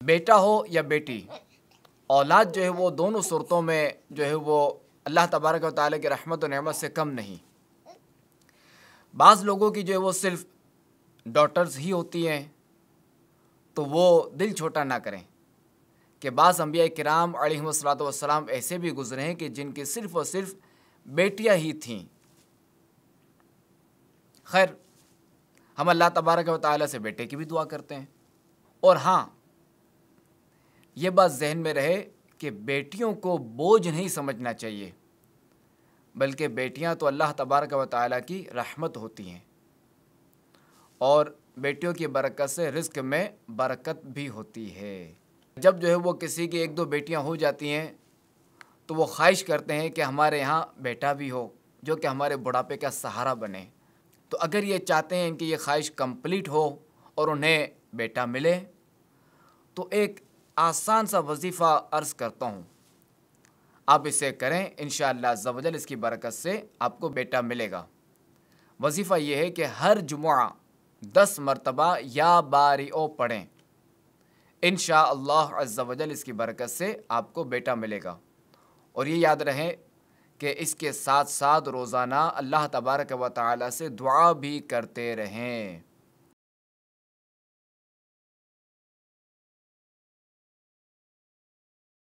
बेटा हो या बेटी, औलाद जो है वो दोनों सूरतों में जो है वो अल्लाह तबारक व तआला की रहमत व नेमत से कम नहीं। बाज़ लोगों की जो है वो सिर्फ़ डॉटर्स ही होती हैं, तो वो दिल छोटा ना करें कि बाज़ अंबिया किराम अलैहिमुस्सलातु वस्सलाम ऐसे भी गुज़रे हैं कि जिनकी सिर्फ़ और सिर्फ बेटियां ही थीं। खैर, हम अल्लाह तबारक व तआला से बेटे की भी दुआ करते हैं। और हाँ, ये बात जहन में रहे कि बेटियों को बोझ नहीं समझना चाहिए, बल्कि बेटियां तो अल्लाह तबारक व तआला की रहमत होती हैं और बेटियों की बरकत से रिज़्क़ में बरकत भी होती है। जब जो है वो किसी की एक दो बेटियां हो जाती हैं तो वो ख्वाहिश करते हैं कि हमारे यहाँ बेटा भी हो जो कि हमारे बुढ़ापे का सहारा बने। तो अगर ये चाहते हैं कि ये ख्वाहिश कंप्लीट हो और उन्हें बेटा मिले, तो एक आसान सा वजीफ़ा अर्ज़ करता हूँ, आप इसे करें, इंशाअल्लाह अज़्ज़ा वजल इसकी बरकत से आपको बेटा मिलेगा। वजीफ़ा ये है कि हर जुमुआ 10 मरतबा या बारिओ पढ़ें, इंशाअल्लाह अज़्ज़ा वजल इसकी बरकत से आपको बेटा मिलेगा। और ये याद रहे कि इसके साथ साथ रोज़ाना अल्लाह तबारक व तआला से दुआ भी करते रहें।